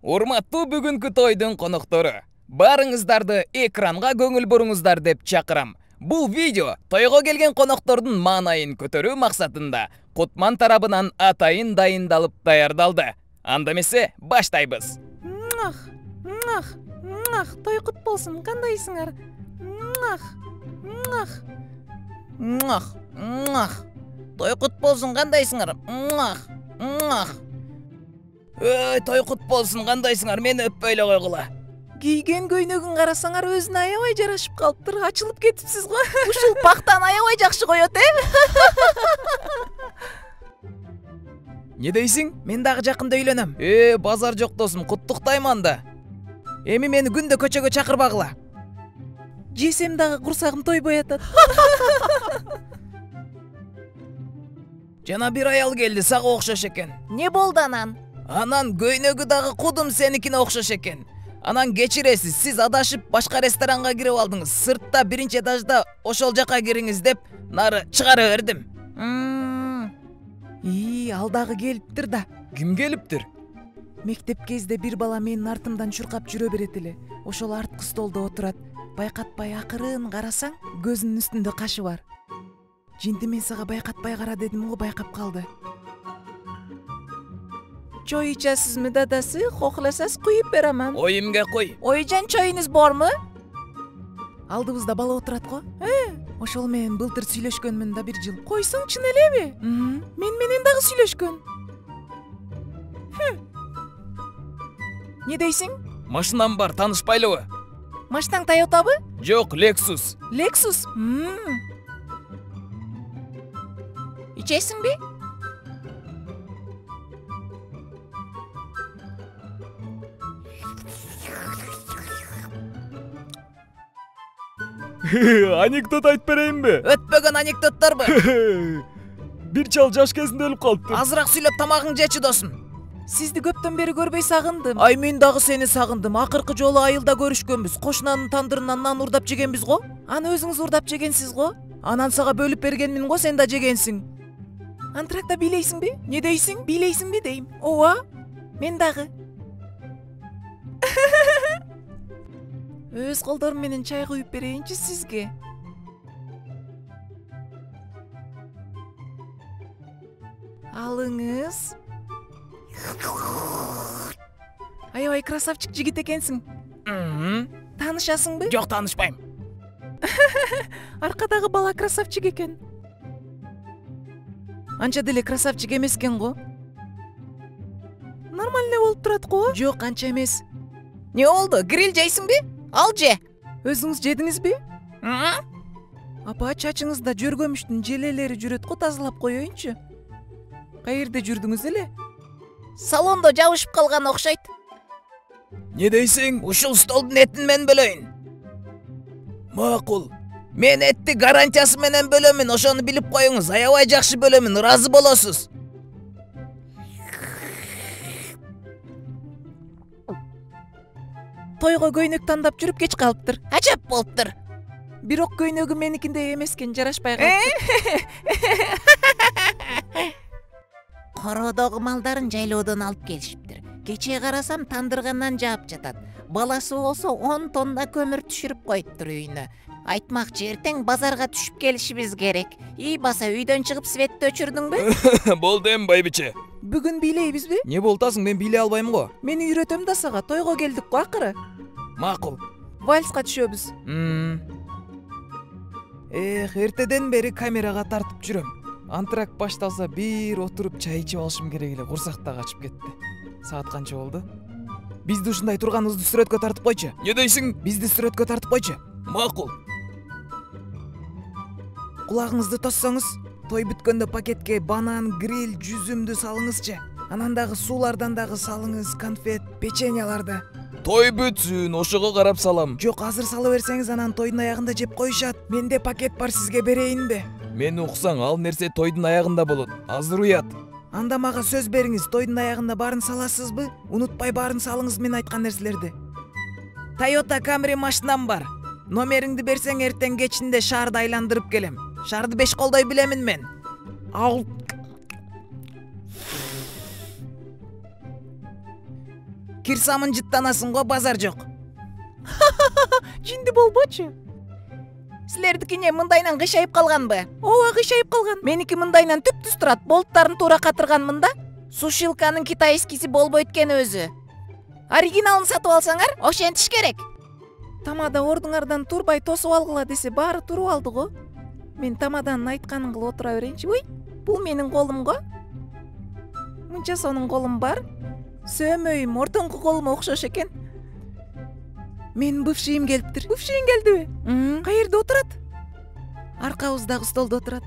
Урматтуу бүгүнкү тойдун коноктору, барыңыздарды экранга көңүл буруңуздар деп чакырам. Бул видео тойго келген коноктордун маанайын көтөрүү максатында Кутман тарабынан атайын дайындалып даярдалды. Анда эмесе баштайбыз. Той кут болсун, кандайсыңар? Той кут болсун, кандайсыңар? Той кут болсун, кандайсыңар? Мени өппөй эле койгула. Кийген көйнөгүн карасаңар өзүнө аябай жарашып калыптыр. Ачылып кетипсиз го. Ушул пактан аябай жакшы коет, Не дейсиң? Мен дагы жакында үйлөнөм. Базар жок досум, куттуктайман да. Эми мени күндө көчөгө чакырбагыла. Жесем дагы курсагым тойбой атат. Жана бир аял келди, сага окшош экен. Не болду анан? Анан көйнөгү дагы кудум сеникине окшош экен. Анан кечиресиз, сиз адашып башка ресторанга кирип алдыңыз. Сыртта биринчи этажда ошол жака кириңиз деп нары чыгара бердим. Ал дагы келиптир да. Ким келиптир? Мектеп кезде бир бала менин артымдан чуркап жүрө берет эле. Ошол арткы столдо отурат. Байкатпай акырын карасаң, көзүнүн үстүндө кашы бар. Жинди мен сага байкатпай кара дедим го, байкап калды. Чой ичасызбы дадасы? Кохласаңыз куюп беремин. Ой, эмге кой. Ойжан, чоюңуз борбу? Алдыбызда бала отурат го. Ошол менен былтыр сүйлөшкөнмүн да бир жыл. Койсоң, чын элеби? Мен менен дагы сүйлөшкөн. Не дейсиң? Машинам бар, таанышпайлыбы? Машинаң Тойотабы? Жок, Lexus. Lexus? Ичесиңби? Анекдот айтып берейинби? Өтпөгөн анекдотторбу? Бир чал жаш кезинде өлүп калыптыр. Азыраак сүйлөп тамагың жечи досум. Сизди көптөн бери көрбөй сагындым. Ай, мен дагы сени сагындым. Акыркы жолу айылда көрүшкөнбүз. Кошунанын тандырынан нан урдап жегенбиз го. Аны өзүңүз урдап жегенсиз го. Анан сага бөлүп бергенмин го, сен да жегенсиң. Антракта бийлейсиңби? Не дейсиң? Бийлейсиңби дейм. Ооба. Мен дагы. Өз колдорум менен чай куюп берейинчи сизге. Алыңыз. Аябай красавчик жигит экенсиң. Таанышасыңбы? Жок, таанышпайм. Аркадагы бала красавчик экен. Анча деле красавчик эмес экен го. Нормально болуп турат го. Жок, анча эмес. Не болду? Гриль жейсиңби? Ал же. Өзүңүз жедиңизби? Апа, чачыңызда жөргөмүштүн желелери жүрөт го, тазалап коеюнчу. Каерде жүрдүңүз эле? Салондо жабышып калган окшойт. Не дейсиң? Ушул столдун этин мен бөлөйүн. Макул. Мен этти гарантиясы менен бөлөмүн, ошону билип коюңуз. Аябай жакшы бөлөмүн, ыраазы болосуз. Тойго көйнөк тандап жүрүп кеч калыптыр. Ажап болуптур. Бирок көйнөгү меникиндей эмес экен, жарашпай калыптыр. Кородогу малдарын жайлоодон алып келишиптир. Кечээ карасам тандыргандан жаап жатат. Баласы болсо 10 тонна көмүр түшүрүп коюптур үйүнө. Айтмакчы, эртең базарга түшүп келишибиз керек. Баса үйдөн чыгып светти өчүрдүңбү? Болду эми, байбиче. Бүгүн бийлейбизби? Не болтасың, мен бийлей албайм го. Мен үйрөтөм да сага, тойго келдик го акыры. Макул. Вальска түшөбүз. Эртеден бери камерага тартып жүрөм. Антракт башталса бир отуруп чай ичип алышым керек эле, курсак да качып кетти. Саат канча болду? Бизди ушундай турганыбызды сүрөткө тартып койчу. Не дейсиң? Бизди сүрөткө тартып койчу. Макул. Кулагыңызды тоссоңуз, той бүткөндө пакетке банан, гриль, жүзүмдү салыңызчы. Анан дагы суулардан дагы салыңыз, конфет, печеньяларды. Той бүтсүн, ошого карап салам. Жок, азыр сала берсеңиз, анан тойдун аягында жеп коюшат. Менде пакет бар, сизге берейинби? Мени уксаң, ал нерсе тойдун аягында болот. Азыр уят. Анда мага сөз бериңиз, тойдун аягында баарын саласызбы? Унутпай баарын салыңыз мен айткан нерселерди. Toyota Camry машинам бар. Номериңди берсең, эртең кечинде шаарды айландырып келем. Шаарды 5 колдой билемин мен. Ал кирсамын жыттанасың го, базар жок. Жинди болбочу. Силердикине мындайынан кыйшайып калганбы? Ооба, кыйшайып калган. Меники мындайынан түп-түз турат, болуттарын туура катырган мында. Сушилканын китайскиси болбойт экен өзү. Оригиналын сатып алсаңар, ошентиш керек. Тамада ордуңардан турбай тосуп алгыла десе, баары туруп алды го. Мен тамаданын айтканын кылып отура берейинчи. Уй, бул менин колум го. Мынча сонун колум бар. Сөөмөйүм ортоңку колума окшош экен. Менин бывшийим келиптир. Бывшийиң келдиби? Каерде отурат? Аркабыздагы столдо отурат.